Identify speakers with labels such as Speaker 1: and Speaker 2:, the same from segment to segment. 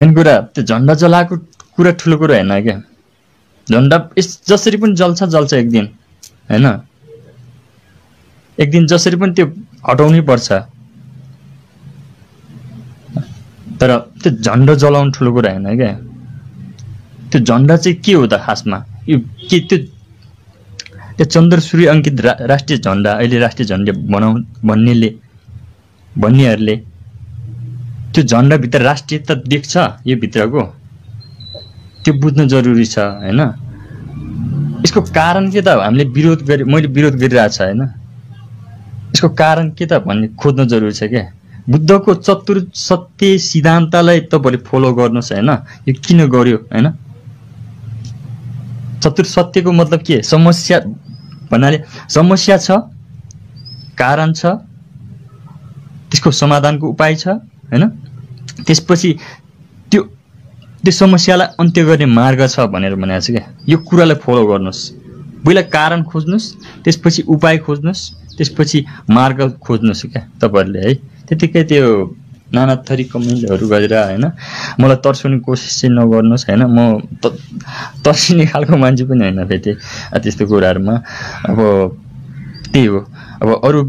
Speaker 1: Main कुरा त्यो झन्डा जलाएको कुरा ठुलो कुरा होइन क्या। झन्डा जसरी पनि जल्छ एक दिन होइन, एक दिन जसरी पनि त्यो हटाउनै पर्छ। तर त्यो झन्डा जलाउनु ठुलो कुरा होइन क्या। त्यो झन्डा चाहिँ के हो त खासमा? यो के त्यो चन्द्र सूर्य अङ्कित राष्ट्रिय झन्डा, अहिले राष्ट्रिय झन्डा भन्नेहरूले त्यो झन्डाभित्र राष्ट्रियता देख्छ यो भित्रको, त्यो बुझ्न जरुरी छ होइन। यसको कारण के त हामीले मैले विरोध गरिरहेको छ होइन। यसको कारण के त भन्ने खोज्न जरुरी छ क्या। बुद्धको चतुर सत्य सिद्धान्तलाई तपाईँले फलो गर्नुहोस् होइन। यो किन गर्यो होइन? चतुर सत्यको मतलब के? समस्या भन्नाले समस्या छ, कारण छ, त्यसको समाधानको उपाय छ होइन। त्यसपछि त्यो समस्यालाई अन्त्य गर्ने मार्ग छ भनेर भनेको छ क्या। यो कुरालाई फलो गर्नुहोस्। पहिला कारण खोज्नुहोस्, त्यसपछि उपाय खोज्नुहोस्, त्यसपछि मार्ग खोज्नुहोस् क्या तपाईँहरूले है। त्यतिकै त्यो नाना थरी कमेन्टहरू गरेर होइन मलाई तर्साउने कोसिस चाहिँ नगर्नुहोस् होइन। म तर्सिने खालको मान्छे पनि होइन फेरि त्यस्तो कुराहरूमा। अब त्यही हो। अब अरू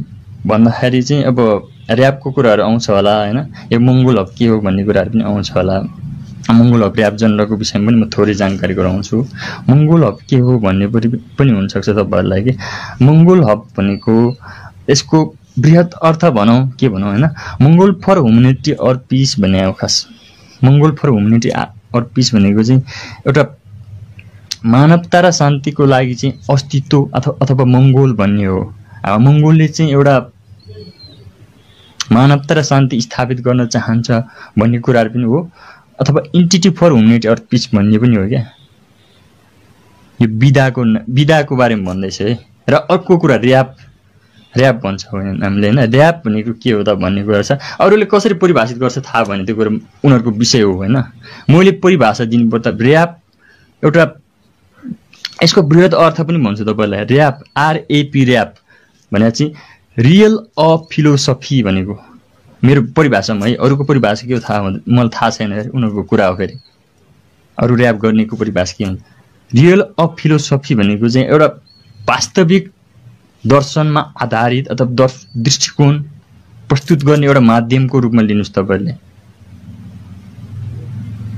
Speaker 1: भन्दाखेरि चाहिँ अब ऱ्यापको कुराहरू आउँछ होला होइन। यो मङ्गोल हब के हो भन्ने कुराहरू पनि आउँछ होला। मङ्गोल हब ऱ्याप जनरको विषयमा पनि म थोरै जानकारी गराउँछु। मङ्गोल हब के हो भन्ने पनि हुनसक्छ तपाईँहरूलाई कि। मङ्गोल हब भनेको यसको बृहत अर्थ भनौँ के भनौँ होइन। मङ्गोल फर ह्युमेनिटी अर पिस भन्ने हो खास। मङ्गोल फर ह्युमेनिटी अर पिस भनेको चाहिँ एउटा मानवता र शान्तिको लागि चाहिँ अस्तित्व अथवा मङ्गोल भन्ने हो। मङ्गोलले चाहिँ एउटा मानवता र शान्ति स्थापित गर्न चाहन्छ भन्ने कुराहरू पनि हो। अथवा entity for humanity or peace भन्ने पनि हो क्या। यो विधाको बारेमा भन्दैछ है। र अर्को कुरा ऱ्याप भन्छ हामीले होइन। ऱ्याप भनेको के हो त भन्ने कुरा छ। अरूले कसरी परिभाषित गर्छ थाहा भएन, त्यो कुरा उनीहरूको विषय हो होइन। मैले परिभाषा दिनुपर्दा ऱ्याप एउटा यसको बृहत अर्थ पनि भन्छु तपाईँलाई। ऱ्याप आरएपी ऱ्याप भने चाहिँ रियल अफ फिलोसफी भनेको मेरो परिभाषामा है। अरूको परिभाषा के हो मलाई थाहा छैन, उनीहरूको कुरा हो फेरि। अरू ऱ्याप गर्नेको परिभाषा के हुन्छ? रियल अफ फिलोसफी भनेको चाहिँ एउटा वास्तविक दर्शनमा आधारित अथवा दृष्टिकोण प्रस्तुत गर्ने एउटा माध्यमको रूपमा लिनुहोस् तपाईँहरूले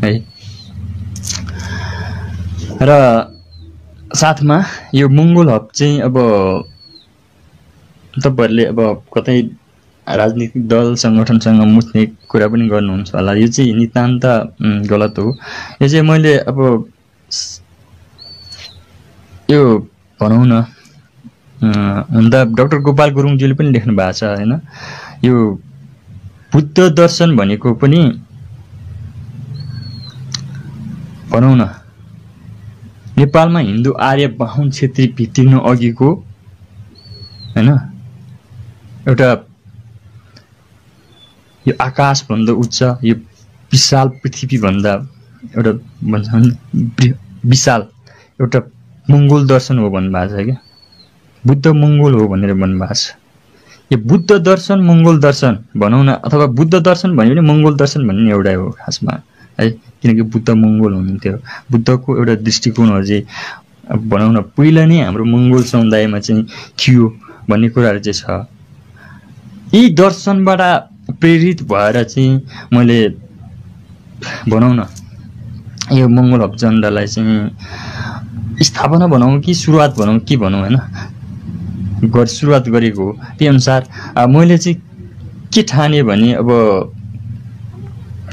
Speaker 1: है। र साथमा यो मङ्गोल हब चाहिँ अब तपाईँहरूले अब कतै राजनीतिक दल सङ्गठनसँग मुच्ने कुरा पनि गर्नुहुन्छ होला। यो चाहिँ नितान्त गलत हो। यो चाहिँ मैले अब यो भनौँ न हुन त डाक्टर गोपाल गुरुङज्यूले पनि लेख्नु भएको छ होइन। यो बुद्ध दर्शन भनेको पनि भनौँ न नेपालमा हिन्दू आर्य बाहुन क्षेत्री भित्रिनु अघिको होइन एउटा यो आकाशभन्दा उच्च, यो विशाल पृथ्वीभन्दा एउटा भन्छन् विशाल एउटा मङ्गोल दर्शन हो भन्नुभएको छ क्या। बुद्ध मङ्गोल हो भनेर भन्नुभएको छ। यो बुद्ध दर्शन मङ्गोल दर्शन भनौँ न, अथवा बुद्ध दर्शन भन्यो भने मङ्गोल दर्शन भन्ने एउटै हो खासमा है। किनकि बुद्ध मङ्गोल हुनुहुन्थ्यो। बुद्धको एउटा दृष्टिकोणहरू चाहिँ भनौँ न पहिला नै हाम्रो मङ्गोल समुदायमा चाहिँ थियो भन्ने कुराहरू चाहिँ छ। यी दर्शनबाट प्रेरित भएर चाहिँ मैले भनौँ न यो मङ्गोल हब झन्डालाई चाहिँ स्थापना भनौँ कि सुरुवात भनौँ के भनौँ होइन सुरुवात गरेको हो। त्यही अनुसार मैले चाहिँ के ठाने भने अब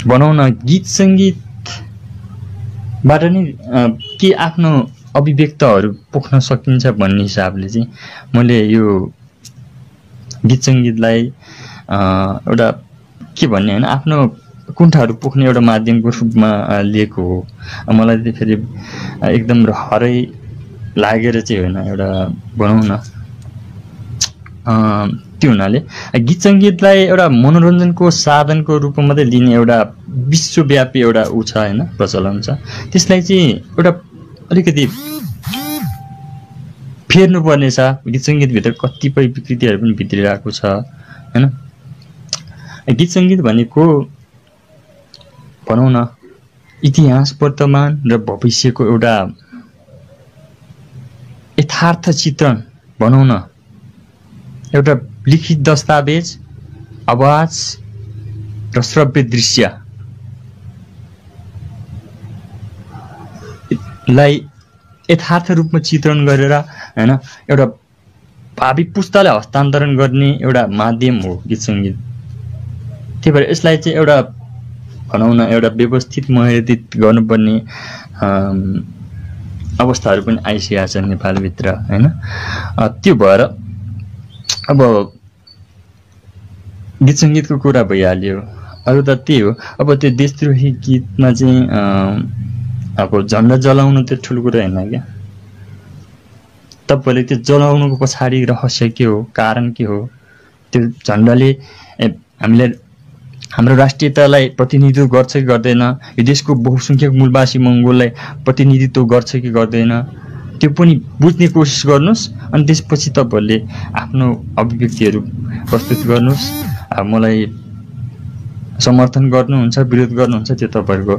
Speaker 1: भनौँ न गीत सङ्गीतबाट नै के आफ्नो अभिव्यक्तहरू पोख्न सकिन्छ भन्ने हिसाबले चाहिँ मैले यो गीत सङ्गीतलाई एउटा के भन्ने होइन आफ्नो कुण्ठाहरू पोख्ने एउटा माध्यमको रूपमा लिएको हो। मलाई चाहिँ फेरि एकदम हरै लागेर चाहिँ होइन, एउटा भनौँ न त्यो हुनाले गीत सङ्गीतलाई एउटा मनोरञ्जनको साधनको रूपमा मात्रै लिने एउटा विश्वव्यापी एउटा ऊ छ होइन, प्रचलन छ। त्यसलाई चाहिँ एउटा अलिकति फेर्नुपर्ने छ। गीत सङ्गीतभित्र कतिपय विकृतिहरू पनि भित्रिरहेको छ होइन। गीत सङ्गीत भनेको भनौँ न इतिहास, वर्तमान र भविष्यको एउटा यथार्थ चित्रण बनाउन एउटा लिखित दस्तावेज, आवाज र श्रव्य दृश्य लाई यथार्थ रूपमा चित्रण गरेर हैन एउटा भावी पुस्तालाई हस्तान्तरण गर्ने एउटा माध्यम हो गीत सङ्गीत। त्यही भएर यसलाई चाहिँ एउटा भनौँ न एउटा व्यवस्थित मर्यादित गर्नुपर्ने अवस्थाहरू पनि आइसकेका छन् नेपालभित्र हैन। त्यो भएर अब गीत सङ्गीतको कुरा भइहाल्यो। अरू त त्यही हो। अब त्यो देशद्रोही गीतमा चाहिँ अब झन्डा जलाउनु त्यो ठुलो कुरा होइन क्या। तपाईँले त्यो जलाउनुको पछाडि रहस्य के हो, कारण के हो? त्यो झन्डाले हामीलाई हाम्रो राष्ट्रियतालाई प्रतिनिधित्व गर्छ कि गर्दैन? यो देशको बहुसङ्ख्यक मूलवासी मङ्गोललाई प्रतिनिधित्व गर्छ कि गर्दैन? त्यो पनि बुझ्ने कोसिस गर्नुहोस्। अनि त्यसपछि तपाईँहरूले आफ्नो अभिव्यक्तिहरू प्रस्तुत गर्नुहोस्। मलाई समर्थन गर्नुहुन्छ, विरोध गर्नुहुन्छ, त्यो तपाईँहरूको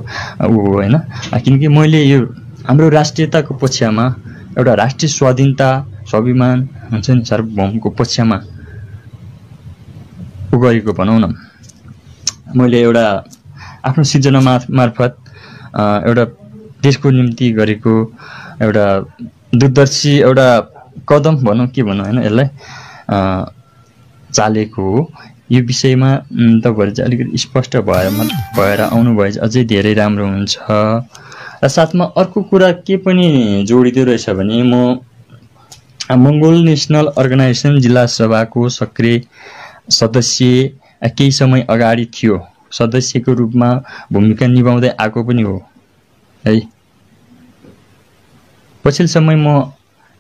Speaker 1: ऊ हो होइन। किनकि मैले यो हाम्रो राष्ट्रियताको पक्षमा, एउटा राष्ट्रिय स्वाधीनता, स्वाभिमान हुन्छ नि, सार्वभौमको पक्षमा ऊ गरेको भनौँ न, मैले एउटा आफ्नो सिर्जना मार्फत एउटा देशको निम्ति गरेको एउटा दूरदर्शी एउटा कदम भनौँ के भनौँ होइन, यसलाई चालेको हो। यो विषयमा तपाईँहरू चाहिँ अलिकति स्पष्ट भएर आउनुभए चाहिँ अझै धेरै राम्रो हुन्छ। र साथमा अर्को कुरा के पनि जोडिँदो रहेछ भने म मङ्गोल नेसनल अर्गनाइजेसन जिल्ला सभाको सक्रिय सदस्य केही समय अगाडि थियो। सदस्यको रूपमा भूमिका निभाउँदै आएको पनि हो है। पछिल्लो समय म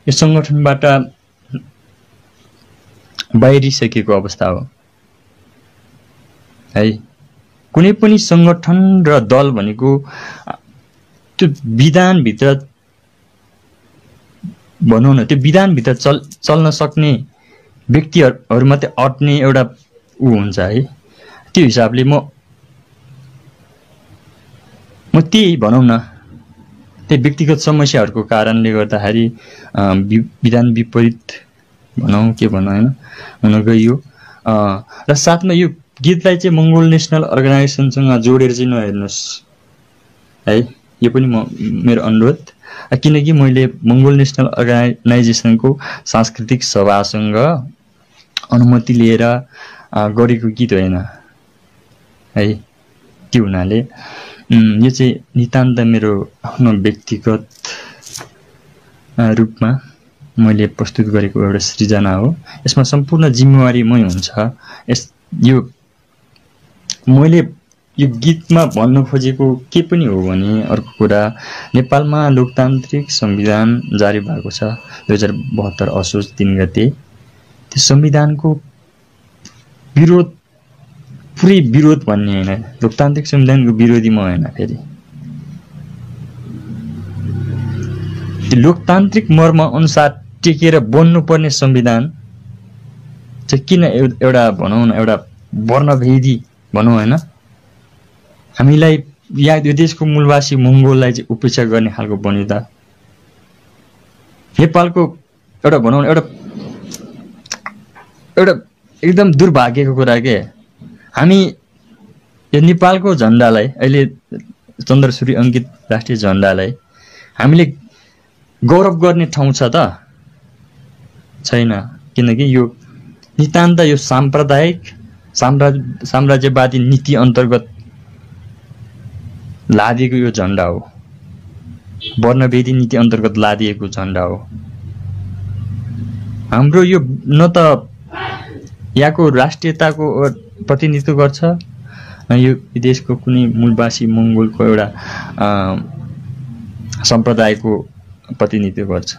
Speaker 1: यो सङ्गठनबाट बाहिरिसकेको अवस्था हो है। कुनै पनि सङ्गठन र दल भनेको त्यो विधानभित्र भनौँ न, त्यो विधानभित्र चल्न सक्ने व्यक्तिहरू मात्रै अट्ने एउटा ऊ हुन्छ है। त्यो हिसाबले म त्यही भनौँ न, त्यही व्यक्तिगत समस्याहरूको कारणले गर्दाखेरि विधान विपरीत भनौँ के भनौँ होइन हुन गइयो। र साथमा यो गीतलाई चाहिँ मङ्गोल नेसनल अर्गनाइजेसनसँग जोडेर चाहिँ नहेर्नुहोस् है, यो पनि मेरो अनुरोध। किनकि मैले मङ्गोल नेसनल अर्गनाइजेसनको सांस्कृतिक सभासँग अनुमति लिएर गरेको गीत होइन है। त्यो हुनाले यो चाहिँ नितान्त मेरो आफ्नो व्यक्तिगत रूपमा मैले प्रस्तुत गरेको एउटा सृजना हो। यसमा सम्पूर्ण जिम्मेवारी मै हुन्छ। यो मैले यो गीतमा भन्न खोजेको के पनि हो भने अर्को कुरा, नेपालमा लोकतान्त्रिक संविधान जारी भएको छ 2072 असोज 3 गते। त्यो संविधानको विरोध, पुरै विरोध भन्ने होइन, लोकतान्त्रिक संविधानको विरोधी म होइन। फेरि त्यो लोकतान्त्रिक मर्म अनुसार टेकेर बन्नुपर्ने संविधान चाहिँ किन एउटा भनौँ न एउटा वर्णभेदी भनौँ होइन, हामीलाई या यो देशको मूलवासी मङ्गोललाई चाहिँ उपेक्षा गर्ने खालको बन्यो त? नेपालको एउटा भनौँ न एउटा एकदम दुर्भाग्यको कुरा के, हामी यो नेपालको झन्डालाई, अहिले चन्द्रसूर्य अङ्कित राष्ट्रिय झन्डालाई हामीले गौरव गर्ने ठाउँ छ त? छैन। किनकि यो नितान्त यो साम्प्रदायिक साम्राज्यवादी नीति अन्तर्गत लादिएको यो झन्डा हो, वर्णभेदी नीति अन्तर्गत लादिएको झन्डा हो। हाम्रो यो न त यहाँको राष्ट्रियताको प्रतिनिधित्व गर्छ, न यो देशको कुनै मूलवासी मङ्गोलको एउटा सम्प्रदायको प्रतिनिधित्व गर्छ।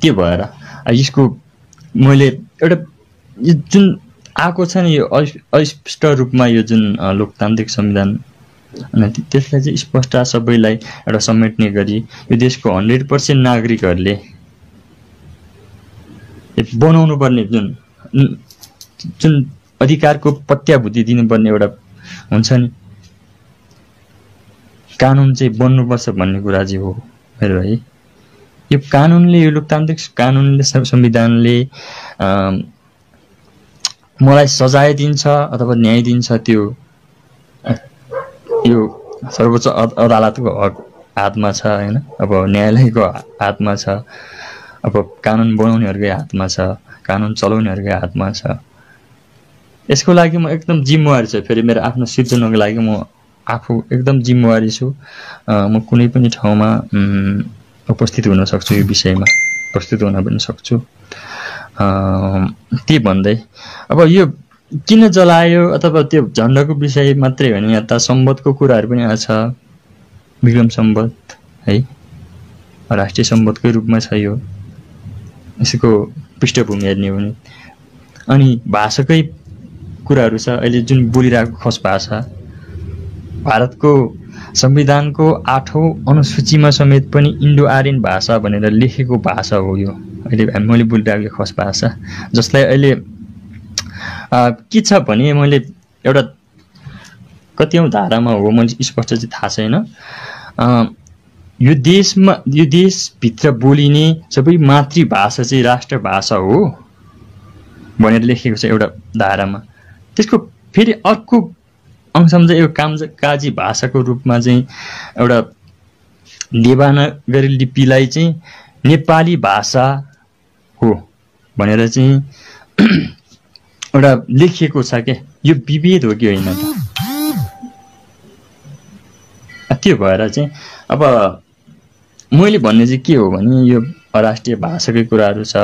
Speaker 1: त्यो भएर यसको मैले एउटा जुन आएको छ नि यो अस्पष्ट रूपमा यो जुन लोकतान्त्रिक संविधान, अनि त्यसलाई चाहिँ स्पष्ट सबैलाई एउटा समेट्ने गरी यो देशको 100% नागरिकहरूले बनाउनु पर्ने जुन अधिकारको प्रत्याभूति दिनुपर्ने एउटा हुन्छ नि कानुन चाहिँ बन्नुपर्छ भन्ने कुरा चाहिँ हो मेरो है। यो कानुनले यो लोकतान्त्रिक कानुनले संविधानले मलाई सजाय दिन्छ अथवा न्याय दिन्छ त्यो यो सर्वोच्च अदालतको हातमा छ हैन। अब न्यायालयको हातमा छ, अब कानुन बनाउनेहरुकै हातमा छ, कानुन चलाउनेहरुकै हातमा छ। यसको लागि म एकदम जिम्मेवारी छु। फेरि मेरो आफ्नो सिर्जनाको लागि म आफू एकदम जिम्मेवारी छु। म कुनै पनि ठाउँमा उपस्थित हुन सक्छु, यो विषयमा उपस्थित हुन पनि सक्छु। त्यही भन्दै अब यो किन जलायो अथवा त्यो झण्डाको विषय मात्रै होइन, यहाँ त सम्बन्धको कुराहरू पनि आछ। विक्रम सम्बन्ध है राष्ट्रिय सम्बन्धकै रूपमा छ यो, यसको पृष्ठभूमि हेर्ने हो भने। अनि भाषाकै कुराहरू छ। अहिले जुन बोलिरहेको खस भाषा भारतको संविधानको 8औं अनुसूचीमा समेत पनि इन्डो आर्यन भाषा भनेर लेखेको भाषा हो यो। अहिले मैले बोलिरहेको खस भाषा, जसलाई अहिले के छ भने मैले एउटा कतिौं धारामा हो मैले स्पष्ट चाहिँ थाहा छैन। यो देशभित्र बोलिने सबै मातृभाषा चाहिँ राष्ट्रभाषा हो भनेर लेखेको छ एउटा धारामा। त्यसको फेरि अर्को अंशमा चाहिँ यो कामकाजी भाषाको रूपमा चाहिँ एउटा देवनागरी लिपिलाई चाहिँ नेपाली भाषा हो भनेर चाहिँ एउटा लेखिएको छ के। यो विभेद हो कि होइन त? त्यो भएर चाहिँ अब मैले भन्ने चाहिँ के हो भने यो राष्ट्रिय भाषाकै कुराहरू छ,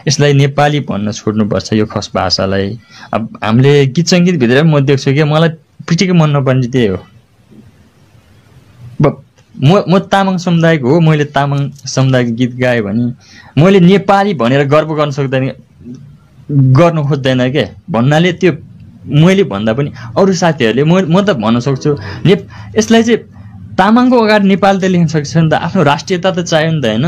Speaker 1: यसलाई नेपाली भन्न छोड्नुपर्छ यो खस भाषालाई। अब हामीले गीत सङ्गीत भित्र म देख्छु कि मलाई पिटिकै मन नपर्ने त्यही हो। म तामाङ समुदायको हो, मैले तामाङ समुदायको गीत गाएँ भने मैले नेपाली भनेर गर्व गर्न सक्दैन, गर्नु खोज्दैन के भन्नाले त्यो मैले भन्दा पनि अरू साथीहरूले म त भन्न सक्छु यसलाई चाहिँ तामाङको अगाडि नेपाल त लेख्न सक्छ नि त, आफ्नो राष्ट्रियता त चाहियो नि त हैन।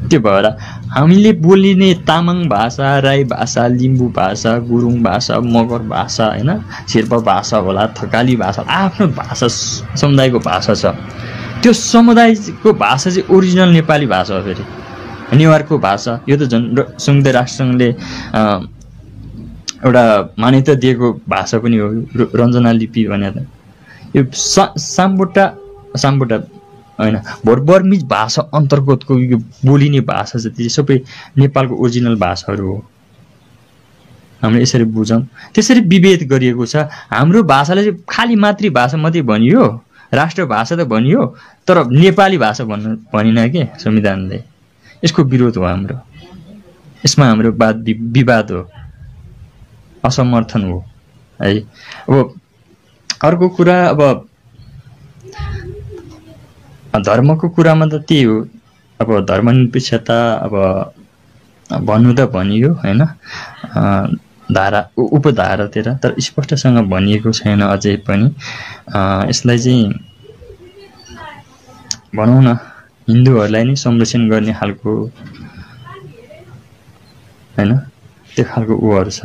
Speaker 1: त्यो भएर हामीले बोलिने तामाङ भाषा, राई भाषा, लिम्बू भाषा, गुरुङ भाषा, मगर भाषा हैन, शेर्पा भाषा होला, थकाली भाषा, आफ्नो भाषा समुदायको भाषा छ। त्यो समुदायको भाषा चाहिँ ओरिजिनल नेपाली भाषा हो। फेरि नेवारको भाषा यो त झन् संयुक्त राष्ट्रसङ्घले एउटा मान्यता दिएको भाषा पनि हो, रञ्जना लिपि भनेर। यो साम्बोटा होइन भोरबर्मिज भाषा अन्तर्गतको यो बोलिने भाषा जति सबै नेपालको ओरिजिनल भाषाहरू हो। हामीले यसरी बुझौँ, त्यसरी विभेद गरिएको छ। हाम्रो भाषालाई चाहिँ खाली मातृभाषा मात्रै भनियो, राष्ट्रभाषा त भनियो, तर नेपाली भाषा भनिन के संविधानले। यसको विरोध हो हाम्रो, यसमा हाम्रो विवाद हो, असमर्थन हो है। अब अर्को कुरा अब धर्मको कुरामा त त्यही हो। अब धर्मनिरपेक्षता अब भन्नु त भनियो हैन धारा उपधारातिर, तर स्पष्टसँग भनिएको छैन अझै पनि। यसलाई चाहिँ भनौँ न हिन्दूहरूलाई नै संरक्षण गर्ने खालको हैन त्यो खालको उहरू छ,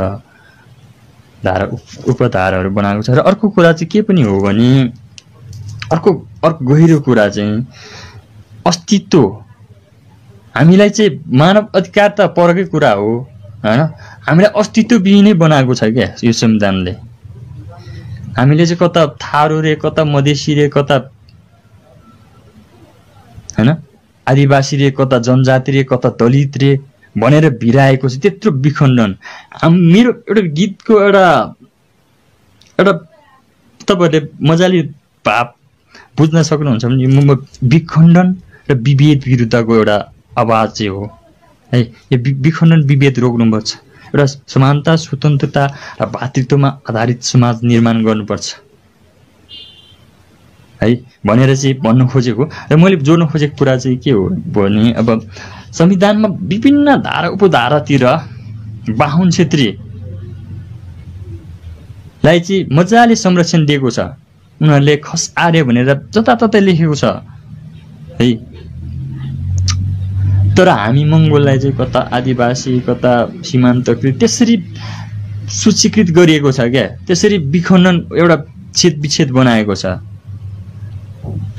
Speaker 1: धारा उपधाराहरू बनाएको छ। र अर्को कुरा चाहिँ के पनि हो भने अर्को गहिरो कुरा चाहिँ अस्तित्व। हामीलाई चाहिँ मानव अधिकार त परकै कुरा हो हैन, हामीलाई अस्तित्व विहीनै बनाएको छ क्या यो संविधानले। हामीले चाहिँ कता थारू रे, कता मधेसी रे, कता हैन आदिवासी रे, कता जनजाति रे, कता दलित रे भनेर भिराएको छ। त्यत्रो विखण्डन। मेरो एउटा गीतको एउटा तपाईहरुले मजाले भाव बुझ्न सक्नुहुन्छ भने म विखण्डन र विभेद विरुद्धको एउटा आवाज चाहिँ हो है। यो विखण्डन विभेद रोक्नुपर्छ, एउटा समानता, स्वतन्त्रता र भातृत्वमा आधारित समाज निर्माण गर्नुपर्छ है भनेर चाहिँ भन्न खोजेको। र मैले जोड्न खोजेको कुरा चाहिँ के हो भने अब संविधानमा विभिन्न धारा उपधारातिर बाहुन क्षेत्रीलाई चाहिँ मजाले संरक्षण दिएको छ। उनीहरूले खस आर्य भनेर जताततै लेखेको छ है। तर हामी मङ्गोललाई चाहिँ कता आदिवासी, कता सीमान्तकृत त्यसरी सूचीकृत गरिएको छ क्या, त्यसरी विखण्डन एउटा छेदविच्छेद बनाएको छ।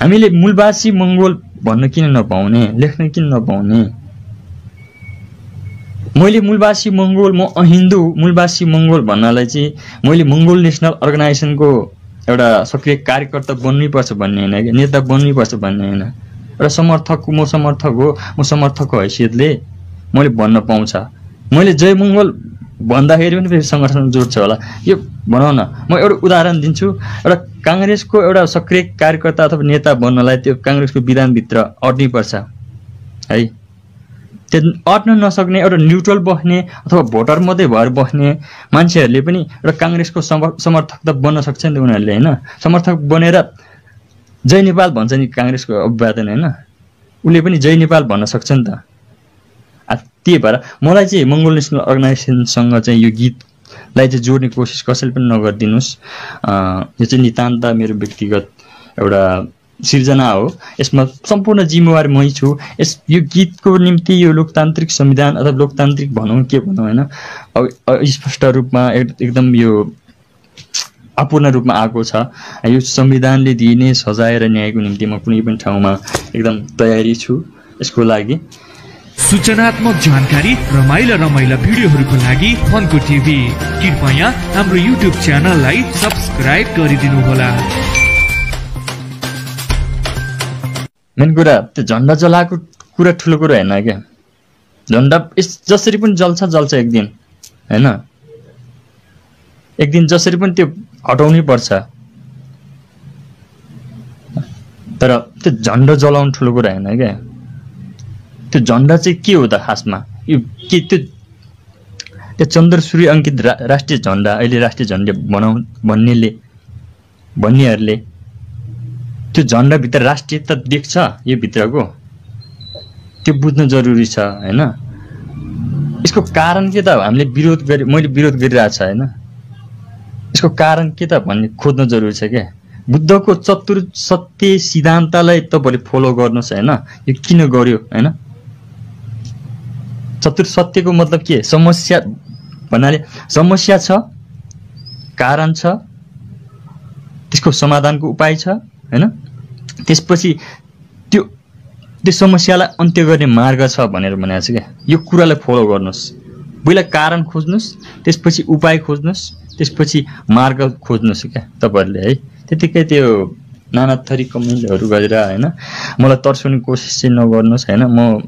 Speaker 1: हामीले मूलवासी मङ्गोल भन्न किन नपाउने, लेख्न किन नपाउने? मैले मूलवासी मङ्गोल, म अहिन्दू मूलवासी मङ्गोल भन्नलाई चाहिँ मैले मङ्गोल नेसनल अर्गनाइजेसनको एउटा सक्रिय कार्यकर्ता बन्नैपर्छ भन्ने होइन क्या, नेता बन्नैपर्छ भन्ने होइन। एउटा समर्थक, म समर्थक हो, म समर्थकको हैसियतले मैले भन्न पाउँछ। मैले जय मङ्गोल भन्दाखेरि पनि फेरि सङ्गठन जोड्छ होला। यो भनौँ न, म एउटा उदाहरण दिन्छु। एउटा काङ्ग्रेसको एउटा सक्रिय कार्यकर्ता अथवा नेता बन्नलाई त्यो काङ्ग्रेसको विधानभित्र अट्नैपर्छ है। त्यो अट्न नसक्ने, एउटा न्युट्रल बस्ने अथवा भोटर मात्रै भएर बस्ने मान्छेहरूले पनि एउटा काङ्ग्रेसको समर्थक त बन्न सक्छ नि त उनीहरूले होइन। समर्थक बनेर जय नेपाल भन्छ नि काङ्ग्रेसको अभिवादन होइन, उसले पनि जय नेपाल भन्न सक्छ नि त। त्यही भएर मलाई चाहिँ मङ्गोल नेसनल अर्गनाइजेसनसँग चाहिँ यो गीतलाई चाहिँ जोड्ने कोसिस कसैले पनि नगरिदिनुहोस्। यो चाहिँ नितान्त मेरो व्यक्तिगत एउटा सिर्जना हो, यसमा सम्पूर्ण जिम्मेवार मै छु। यो गीतको निम्ति यो लोकतान्त्रिक संविधान अथवा लोकतान्त्रिक भनौँ के भनौँ होइन, स्पष्ट रूपमा एकदम यो अपूर्ण रूपमा आएको छ। यो संविधानले दिने सजाय र न्यायको निम्ति म कुनै पनि ठाउँमा एकदम तयारी छु यसको लागि।
Speaker 2: सूचनात्मक जानकारी, रमाइला भिडियोहरूको लागि फनको टिभी कृपया हाम्रो युट्युब च्यानललाई सब्स्क्राइब गरिदिनुहोला।
Speaker 1: मेन कुरा त्यो झन्डा जलाएको कुरा ठुलो कुरा होइन क्या। झन्डा जसरी पनि जल्छ एक दिन होइन, एक दिन जसरी पनि त्यो हटाउनै पर्छ। तर त्यो झन्डा जलाउनु ठुलो कुरा होइन क्या। त्यो झन्डा चाहिँ के हो त खासमा? यो के त्यो चन्द्र सूर्य अङ्कित राष्ट्रिय झन्डा, अहिले राष्ट्रिय झन्डा भन्नेहरूले त्यो झन्डाभित्र राष्ट्रियता देख्छ यो भित्रको, त्यो बुझ्नु जरुरी छ होइन। यसको कारण के त हामीले मैले विरोध गरिरहेको छ होइन, यसको कारण के त भन्ने खोज्न जरुरी छ क्या। बुद्धको चतुर सत्य सिद्धान्तलाई तपाईँले फलो गर्नुहोस् होइन। यो किन गर्यो होइन? चतुर सत्यको मतलब के? समस्या भन्नाले समस्या छ, कारण छ, त्यसको समाधानको उपाय छ होइन। त्यसपछि त्यो समस्यालाई अन्त्य गर्ने मार्ग छ भनेर भनेको छ क्या। यो कुरालाई फलो गर्नुहोस्। पहिला कारण खोज्नुहोस्, त्यसपछि उपाय खोज्नुहोस्, त्यसपछि मार्ग खोज्नुहोस् क्या तपाईँहरूले है। त्यतिकै त्यो नाना थरी कमेन्टहरू गरेर होइन मलाई तर्साउने कोसिस चाहिँ नगर्नुहोस् होइन। म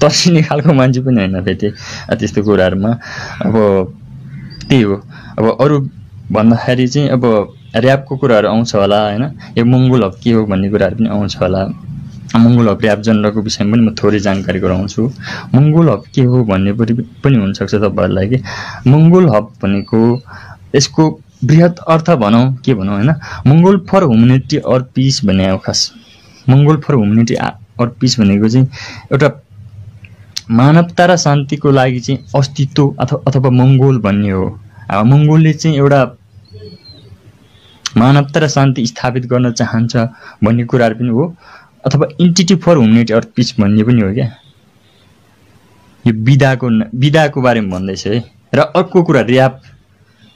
Speaker 1: तर्सिने खालको मान्छे पनि होइन फेरि त्यस्तो कुराहरूमा। अब त्यही हो। अब अरू भन्दाखेरि चाहिँ अब ऱ्यापको कुराहरू आउँछ होला होइन, यो मङ्गोल हब के हो भन्ने कुराहरू पनि आउँछ होला। मङ्गोल हब ऱ्याप जनरको विषयमा पनि म थोरै जानकारी गराउँछु। मङ्गोल हब के हो भन्ने पनि हुनसक्छ तपाईँहरूलाई कि मङ्गोल हब भनेको यसको बृहत अर्थ भनौँ के भनौँ होइन, मङ्गोल फर ह्युम्यानिटी अर पिस भन्ने हो खास। मङ्गोल फर ह्युम्यानिटी अर पिस भनेको चाहिँ एउटा मानवता र शान्तिको लागि चाहिँ अस्तित्व अथवा मङ्गोल भन्ने हो। मङ्गोलले चाहिँ एउटा मानवता र शान्ति स्थापित गर्न चाहन्छ भन्ने कुराहरू पनि हो, अथवा entity for humanity or peace भन्ने पनि हो क्या। यो विधाको बारेमा भन्दैछ है। र अर्को कुरा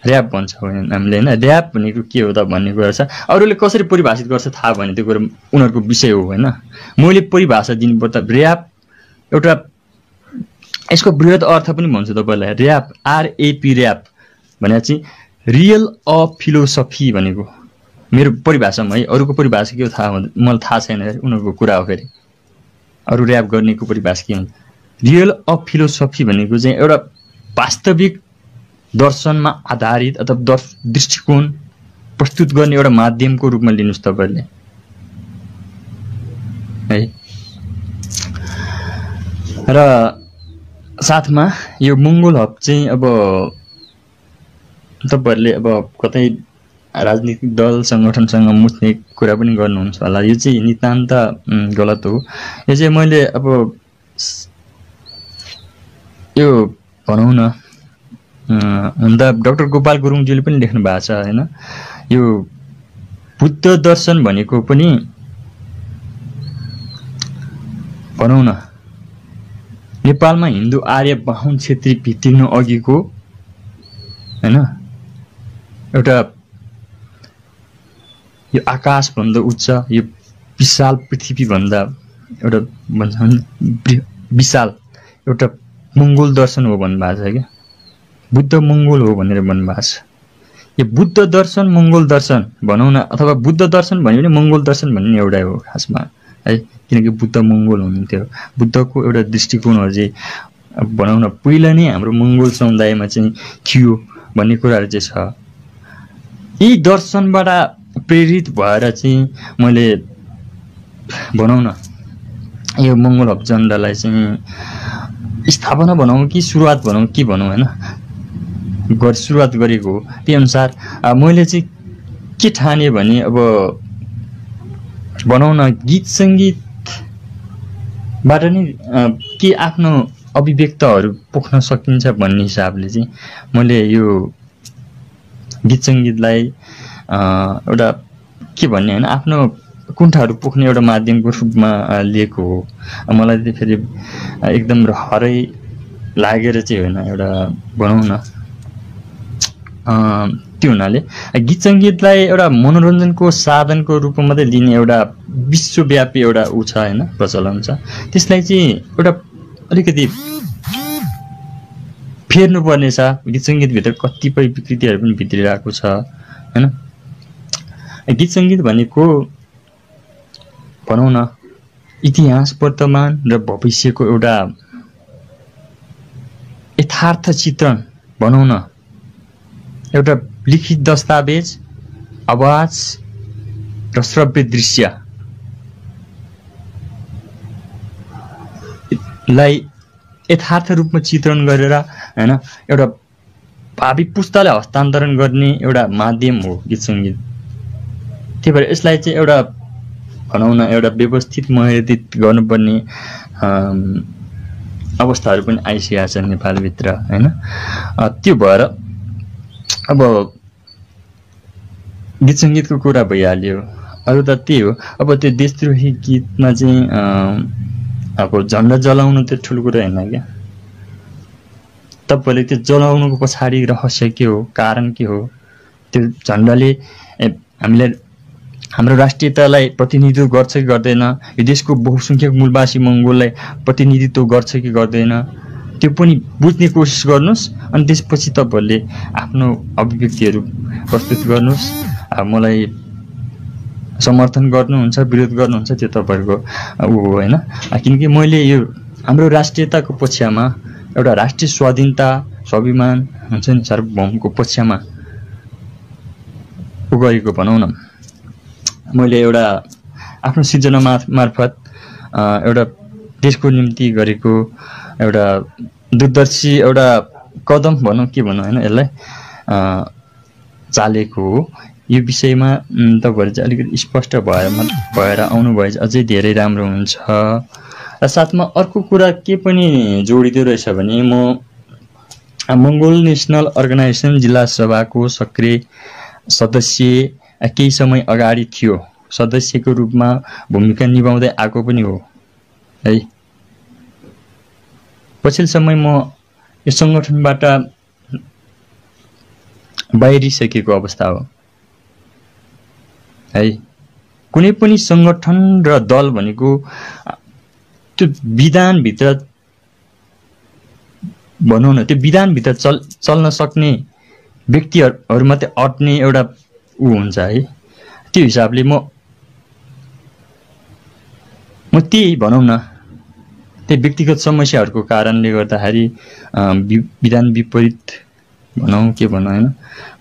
Speaker 1: ऱ्याप भन्छ हामीले होइन। ऱ्याप भनेको के हो त भन्ने कुरा छ। अरूले कसरी परिभाषित गर्छ थाहा भने त्यो कुरा उनीहरूको विषय हो होइन। मैले परिभाषा दिनुपर्दा ऱ्याप एउटा यसको बृहत अर्थ पनि भन्छु तपाईँलाई। ऱ्याप आरएपी ऱ्याप भने चाहिँ रियल अ फिलोसफी भनेको मेरो परिभाषामा है। अरूको परिभाषा के हो मलाई थाहा छैन, उनीहरूको कुरा हो फेरि। अरू ऱ्याप गर्नेको परिभाषा के हुन्छ? रियल अ फिलोसफी भनेको चाहिँ एउटा वास्तविक दर्शनमा आधारित अथवा दृष्टिकोण प्रस्तुत गर्ने एउटा माध्यमको रूपमा लिनुहोस् तपाईँहरूले है। र साथमा यो मङ्गोल हब चाहिँ अब तपाईँहरूले अब कतै राजनीतिक दल सङ्गठनसँग मुच्ने कुरा पनि गर्नुहुन्छ होला। यो चाहिँ नितान्त गलत हो। यो चाहिँ मैले अब यो भनौँ न हुन त डाक्टर गोपाल गुरुङज्यूले पनि लेख्नु भएको छ होइन। यो बुद्ध दर्शन भनेको पनि भनौँ न नेपालमा हिन्दू आर्य बाहुन क्षेत्री भित्रिनु अघिको हैन। एउटा यो आकाशभन्दा उच्च, यो विशाल पृथ्वीभन्दा एउटा भन्छ नि विशाल एउटा मङ्गोल दर्शन हो भन्नुभएको छ क्या। बुद्ध मङ्गोल हो भनेर भन्नुभएको छ। यो बुद्ध दर्शन मङ्गोल दर्शन भनौँ न, अथवा बुद्ध दर्शन भन्यो भने मङ्गोल दर्शन भन्ने एउटै हो खासमा है, किनकि बुद्ध मङ्गोल हुनुहुन्थ्यो। बुद्धको एउटा दृष्टिकोणहरू चाहिँ भनौँ न पहिला नै हाम्रो मङ्गोल समुदायमा चाहिँ थियो भन्ने कुराहरू चाहिँ छ। यी दर्शनबाट प्रेरित भएर चाहिँ मैले भनौँ न यो मङ्गोल हब झन्डालाई चाहिँ स्थापना भनौँ कि सुरुवात भनौँ के भनौँ होइन, सुरुवात गरेको हो। त्यही अनुसार मैले चाहिँ के ठाने भने अब भनौँ न गीत सङ्गीतबाट नै के आफ्नो अभिव्यक्तहरू पोख्न सकिन्छ भन्ने हिसाबले चाहिँ मैले यो गीत सङ्गीतलाई एउटा के भन्ने होइन आफ्नो कुण्ठाहरू पोख्ने एउटा माध्यमको रूपमा लिएको हो। मलाई चाहिँ फेरि एकदम हरै लागेर चाहिँ होइन, एउटा भनौँ न त्यो हुनाले गीत सङ्गीतलाई एउटा मनोरञ्जनको साधनको रूपमा मात्रै लिने एउटा विश्वव्यापी एउटा ऊ छ होइन, प्रचलन छ। त्यसलाई चाहिँ एउटा अलिकति फेर्नुपर्ने छ। गीत सङ्गीतभित्र कतिपय विकृतिहरू पनि भित्रिरहेको छ होइन। गीत सङ्गीत भनेको भनौँ न इतिहास, वर्तमान र भविष्यको एउटा यथार्थ चित्रण भनौँ न, एउटा लिखित दस्तावेज, आवाज र श्रव्य दृश्यलाई यथार्थ रूपमा चित्रण गरेर होइन एउटा भावी पुस्तालाई हस्तान्तरण गर्ने एउटा माध्यम हो गीत सङ्गीत। त्यही भएर यसलाई चाहिँ एउटा भनौँ न एउटा व्यवस्थित मर्यादित गर्नुपर्ने अवस्थाहरू पनि आइसकेका छन् नेपालभित्र होइन। त्यो भएर अब गीत सङ्गीतको कुरा भइहाल्यो, अरू त त्यही हो। अब त्यो देशद्रोही गीतमा चाहिँ अब झन्डा जलाउनु त ठुलो कुरा होइन क्या। तपाईँले त्यो जलाउनुको पछाडि रहस्य के हो, कारण के हो? त्यो झन्डाले हामीलाई हाम्रो राष्ट्रियतालाई प्रतिनिधित्व गर्छ कि गर्दैन? यो देशको बहुसङ्ख्यक मूलवासी मङ्गोललाई प्रतिनिधित्व गर्छ कि गर्दैन? त्यो पनि बुझ्ने कोसिस गर्नुहोस्। अनि त्यसपछि तपाईँहरूले आफ्नो अभिव्यक्तिहरू प्रस्तुत गर्नुहोस्। मलाई समर्थन गर्नुहुन्छ, विरोध गर्नुहुन्छ, त्यो तपाईँहरूको ऊ हो होइन। किनकि मैले यो हाम्रो राष्ट्रियताको पक्षमा, एउटा राष्ट्रिय स्वाधीनता, स्वाभिमान हुन्छ नि, सार्वभौमको पक्षमा ऊ गरेको भनौँ न, मैले एउटा आफ्नो सिर्जना मार्फत एउटा देशको निम्ति गरेको एउटा दूरदर्शी एउटा कदम भनौँ के भनौँ होइन, यसलाई चालेको हो। यो विषयमा तपाईँहरू चाहिँ अलिकति स्पष्ट भएर आउनुभए अझै धेरै राम्रो हुन्छ। र साथमा अर्को कुरा के पनि जोडिँदो रहेछ भने म मङ्गोल नेसनल अर्गनाइजेसन जिल्ला सभाको सक्रिय सदस्य केही समय अगाडि थियो, सदस्यको रूपमा भूमिका निभाउँदै आएको पनि हो है। पछिल्लो समय म यो सङ्गठनबाट बाहिरिसकेको अवस्था हो है। कुनै पनि सङ्गठन र दल भनेको त्यो विधानभित्र भनौँ न, त्यो विधानभित्र चल्न सक्ने व्यक्तिहरू मात्रै अट्ने एउटा ऊ हुन्छ है। त्यो हिसाबले म त्यही भनौँ न, त्यही व्यक्तिगत समस्याहरूको कारणले गर्दाखेरि विधान विपरीत भनौँ के भनौँ होइन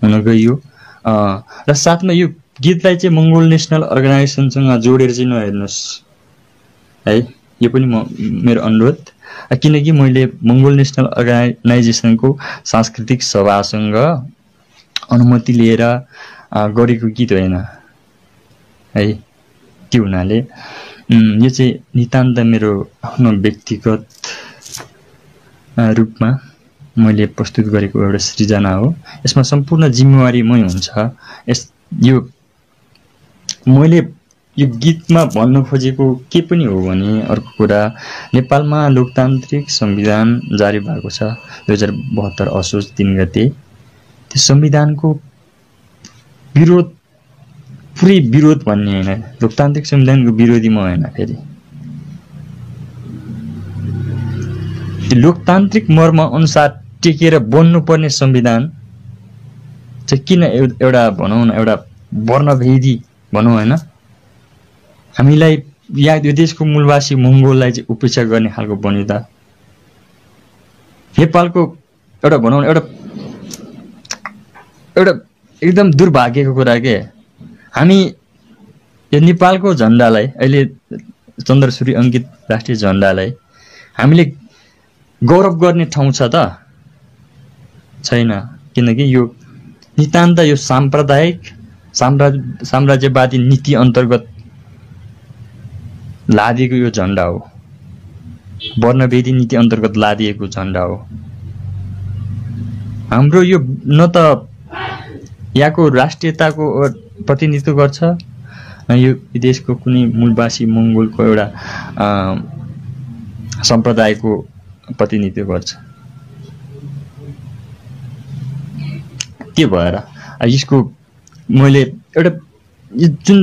Speaker 1: हुन गइयो। र साथमा यो गीतलाई चाहिँ मङ्गोल नेसनल अर्गनाइजेसनसँग जोडेर चाहिँ नहेर्नुहोस् है, यो पनि मेरो अनुरोध। किनकि मैले मङ्गोल नेसनल अर्गनाइजेसनको सांस्कृतिक सभासँग अनुमति लिएर गरेको गीत होइन है। त्यो हुनाले यो चाहिँ नितान्त मेरो आफ्नो व्यक्तिगत रूपमा मैले प्रस्तुत गरेको एउटा सृजना हो। यसमा सम्पूर्ण जिम्मेवारी मै हुन्छ। यो मैले यो गीतमा भन्न खोजेको के पनि हो भने अर्को कुरा, नेपालमा लोकतान्त्रिक संविधान जारी भएको छ 2072 असोज 3 गते। त्यो संविधानको विरोध पुरै विरोध भन्ने होइन, लोकतान्त्रिक संविधानको विरोधी म होइन। फेरि त्यो लोकतान्त्रिक मर्म अनुसार टेकेर बन्नुपर्ने संविधान चाहिँ किन एउटा भनौँ न एउटा वर्णभेदी भनौँ होइन, हामीलाई या यो देशको मूलवासी मङ्गोललाई चाहिँ उपेक्षा गर्ने खालको बन्यो त। नेपालको एउटा भनौँ न एउटा एकदम दुर्भाग्यको कुरा के, हामी यो नेपालको झन्डालाई अहिले चन्द्रसूर्य अङ्कित राष्ट्रिय झन्डालाई हामीले गौरव गर्ने ठाउँ छ त छैन। किनकि यो नितान्त यो साम्प्रदायिक साम्राज्यवादी नीति अन्तर्गत लादिएको यो झन्डा हो, वर्णभेदी नीति अन्तर्गत लादिएको झन्डा हो। हाम्रो यो न त यहाँको राष्ट्रियताको प्रतिनिधित्व गर्छ, न यो देशको कुनै मूलवासी मङ्गोलको एउटा सम्प्रदायको प्रतिनिधित्व गर्छ। त्यो भएर यसको मैले एउटा जुन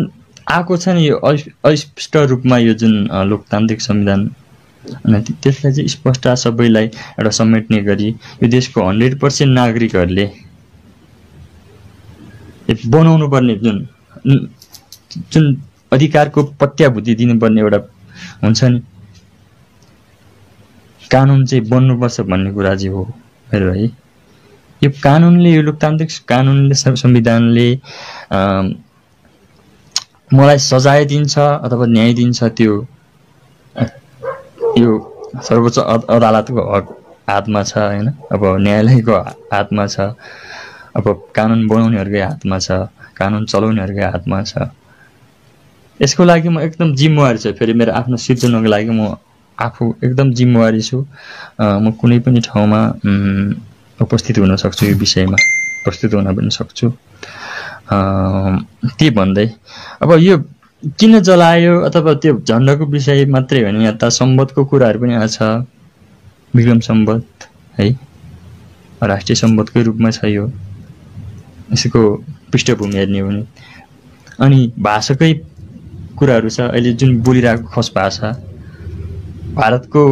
Speaker 1: आएको छ नि यो अस्पष्ट रूपमा यो जुन लोकतान्त्रिक संविधान, त्यसलाई चाहिँ स्पष्ट सबैलाई एउटा समेट्ने गरी यो देशको 100% नागरिकहरूले बनाउनु पर्ने जुन अधिकारको प्रत्याभूति दिनुपर्ने एउटा हुन्छ नि कानुन चाहिँ बन्नुपर्छ भन्ने कुरा चाहिँ हो मेरो है। यो कानुनले, यो लोकतान्त्रिक कानुनले, संविधानले मलाई सजाय दिन्छ अथवा न्याय दिन्छ, त्यो यो सर्वोच्च अदालतको हातमा छ होइन, अब न्यायालयको हातमा छ, अब कानुन बनाउनेहरूकै हातमा छ, कानुन चलाउनेहरूकै हातमा छ। यसको लागि म एकदम जिम्मेवारी छ। फेरि मेरो आफ्नो सिर्जनाको लागि म आफू एकदम जिम्मेवारी छु। म कुनै पनि ठाउँमा उपस्थित हुन सक्छु, यो विषयमा प्रस्तुत हुन पनि सक्छु। त्यही भन्दै अब यो किन जलायो अथवा त्यो झन्डाको विषय मात्रै होइन, यहाँ त सम्बन्धको कुराहरू पनि आछ। विक्रम सम्बन्ध है राष्ट्रिय सम्बन्धकै रूपमा छ यो, यसको पृष्ठभूमि हेर्ने हो भने। अनि भाषाकै कुराहरू छ। अहिले जुन बोलिरहेको खस भाषा भारतको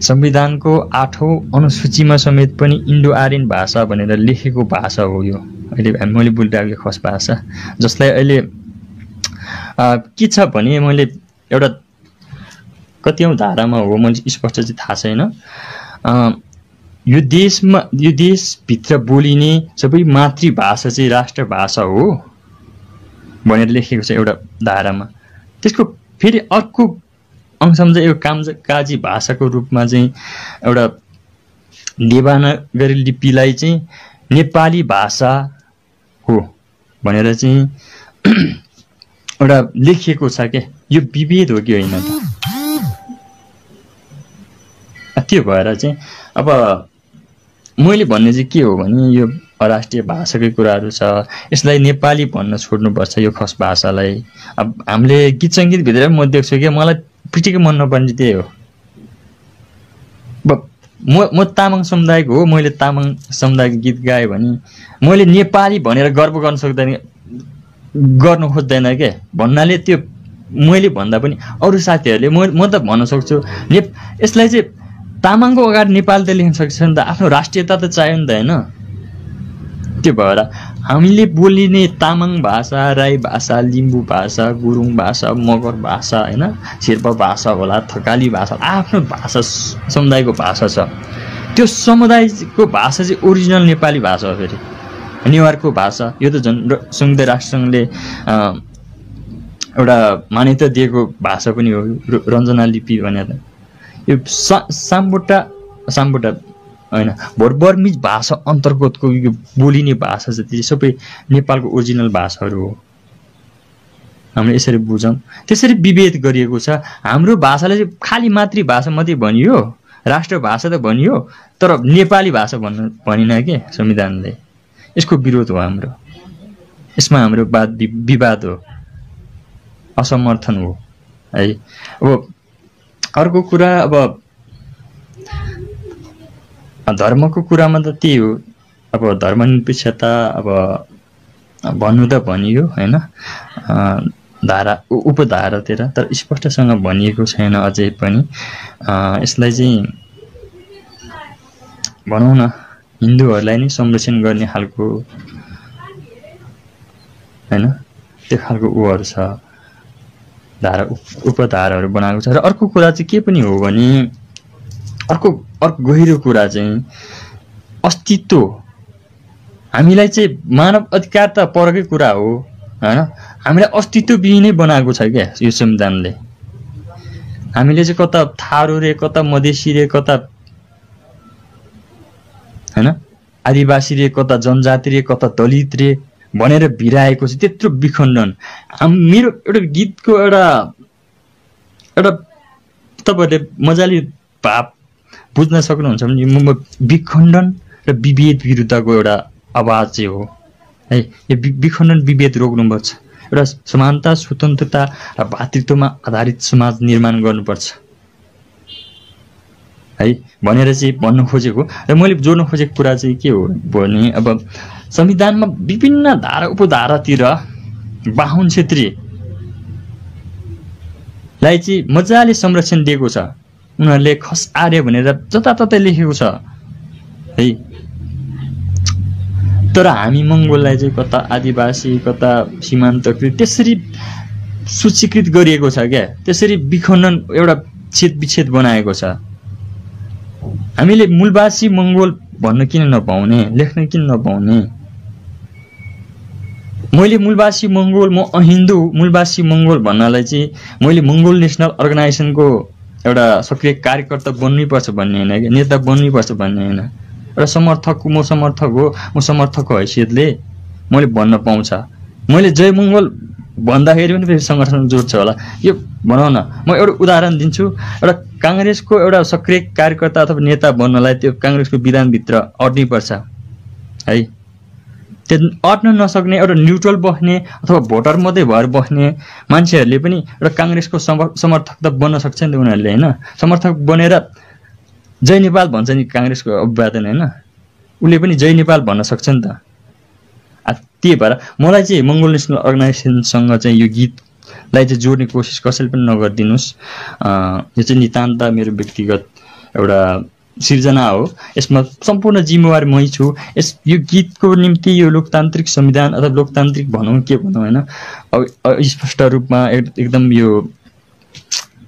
Speaker 1: संविधानको 8औं अनुसूचीमा समेत पनि इन्डो आर्यन भाषा भनेर लेखेको भाषा हो यो अहिले मैले बोलिरहेको खस भाषा, जसलाई अहिले के छ भने मैले एउटा कतिौं धारामा हो मैले स्पष्ट चाहिँ थाहा छैन, यो देशभित्र बोलिने सबै मातृभाषा चाहिँ राष्ट्रभाषा हो भनेर लेखेको छ एउटा धारामा। त्यसको फेरि अर्को अंशमा चाहिँ यो कामकाजी भाषाको रूपमा चाहिँ एउटा देवनागरी लिपिलाई चाहिँ नेपाली भाषा हो भनेर चाहिँ एउटा लेखिएको छ के। यो विभेद हो कि होइन त? त्यो भएर चाहिँ अब मैले भन्ने चाहिँ के हो भने यो राष्ट्रिय भाषाकै कुराहरू छ, यसलाई नेपाली भन्न छोड्नुपर्छ यो खस भाषालाई। अब हामीले गीत सङ्गीत भित्र म देख्छु कि मलाई पिटिकै मन नपर्ने त्यही हो। म तामाङ समुदायको हो, मैले तामाङ समुदायको गीत गाएँ भने मैले नेपाली भनेर गर्व गर्न सक्दैन, गर्नु खोज्दैन के भन्नाले त्यो मैले भन्दा पनि अरू साथीहरूले म त भन्न सक्छु यसलाई चाहिँ तामाङको अगाडि नेपाल त लेख्न सक्छ नि त, आफ्नो राष्ट्रियता त चाहियो नि त होइन। त्यो भएर हामीले बोलिने तामाङ भाषा, राई भाषा, लिम्बू भाषा, गुरुङ भाषा, मगर भाषा होइन, शेर्पा भाषा होला, थकाली भाषा, आफ्नो भाषा समुदायको भाषा छ। त्यो समुदायको भाषा चाहिँ ओरिजिनल नेपाली भाषा हो। फेरि नेवारको भाषा यो त झन् संयुक्त राष्ट्रसङ्घले एउटा मान्यता दिएको भाषा पनि हो, रञ्जना लिपि भनेर। यो साम्बोटा होइन, बर्मिज भाषा अन्तर्गतको यो बोलिने भाषा जति सबै नेपालको ओरिजिनल भाषाहरू हो। हामीले यसरी बुझौँ, त्यसरी विभेद गरिएको छ। हाम्रो भाषालाई चाहिँ खालि मातृभाषा मात्रै भनियो, राष्ट्रभाषा त भनियो, तर नेपाली भाषा भनिन के संविधानले। यसको विरोध हो हाम्रो, यसमा हाम्रो विवाद हो, असमर्थन हो है। अब अर्को कुरा, अब धर्मको कुरामा त त्यही हो। अब धर्मनिरपेक्षता अब भन्नु त भनियो हैन धारा उपधारातिर, तर स्पष्टसँग भनिएको छैन अझै पनि। यसलाई चाहिँ भनौँ न हिन्दूहरूलाई नै संरक्षण गर्ने खालको हैन त्यो खालको उहरू छ, धारा उपधाराहरू बनाएको छ। र अर्को कुरा चाहिँ के पनि हो भने अर्को गहिरो कुरा चाहिँ अस्तित्व, हामीलाई चाहिँ मानव अधिकार त परकै कुरा हो हैन, हामीलाई अस्तित्व विहीनै बनाएको छ क्या यो संविधानले। हामीले चाहिँ कता थारू रे, कता मधेसी रे, कता हैन आदिवासी रे, कता जनजाति रे, कता दलित रे भनेर भिराएको छ। त्यत्रो विखण्डन मेरो एउटा गीतको एउटा तपाईहरुले मजाले भाव बुझ्न सक्नुहुन्छ भने म विखण्डन र विभेद विरुद्धको एउटा आवाज चाहिँ हो है। यो विखण्डन विभेद रोक्नुपर्छ, एउटा समानता, स्वतन्त्रता र भातृत्वमा आधारित समाज निर्माण गर्नुपर्छ है भनेर चाहिँ भन्न खोजेको। र मैले जोड्न खोजेको कुरा चाहिँ के हो भने अब संविधानमा विभिन्न धारा उपधारातिर बाहुन क्षेत्रीलाई चाहिँ मजाले संरक्षण दिएको छ। उनीहरूले खस आर्य भनेर जताततै लेखेको छ है, तर हामी मङ्गोललाई चाहिँ कता आदिवासी, कता सीमान्तकृत त्यसरी सूचीकृत गरिएको छ क्या। त्यसरी विखण्डन एउटा छेद विच्छेद बनाएको छ। हामीले मूलवासी मङ्गोल भन्न किन नपाउने, लेख्न किन नपाउने? मैले मूलवासी मङ्गोल, म अहिन्दू मूलवासी मङ्गोल भन्नलाई चाहिँ मैले मङ्गोल नेसनल अर्गनाइजेसनको एउटा सक्रिय कार्यकर्ता बन्नैपर्छ भन्ने होइन कि, नेता बन्नैपर्छ भन्ने होइन। एउटा समर्थक, म समर्थक हो, म समर्थकको हैसियतले मैले भन्न पाउँछ। मैले जय मङ्गोल भन्दाखेरि पनि फेरि सङ्गठन जोड्छ होला। यो भनौँ न, म एउटा उदाहरण दिन्छु। एउटा काङ्ग्रेसको एउटा सक्रिय कार्यकर्ता अथवा नेता बन्नलाई त्यो काङ्ग्रेसको विधानभित्र अड्नैपर्छ है। त्यो अट्न नसक्ने एउटा न्युट्रल बस्ने अथवा भोटर मात्रै भएर बस्ने मान्छेहरूले पनि एउटा काङ्ग्रेसको समर्थक त बन्न सक्छ नि त उनीहरूले होइन। समर्थक बनेर जय नेपाल भन्छ नि काङ्ग्रेसको अभिवादन होइन, उसले पनि जय नेपाल भन्न सक्छ नि त। त्यही भएर मलाई चाहिँ मङ्गोल नेसनल अर्गनाइजेसनसँग चाहिँ यो गीतलाई चाहिँ जोड्ने कोसिस कसैले पनि नगरिदिनुहोस्। यो चाहिँ नितान्त मेरो व्यक्तिगत एउटा सिर्जना हो। यसमा सम्पूर्ण जिम्मेवार मै छु। यो गीतको निम्ति यो लोकतान्त्रिक संविधान अथवा लोकतान्त्रिक भनौँ के भनौँ होइन, अब स्पष्ट रूपमा एकदम यो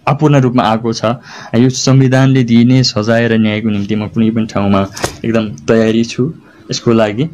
Speaker 1: अपूर्ण रूपमा आएको छ। यो संविधानले दिने सजाय र न्यायको निम्ति म कुनै पनि ठाउँमा एकदम तयारी छु यसको लागि।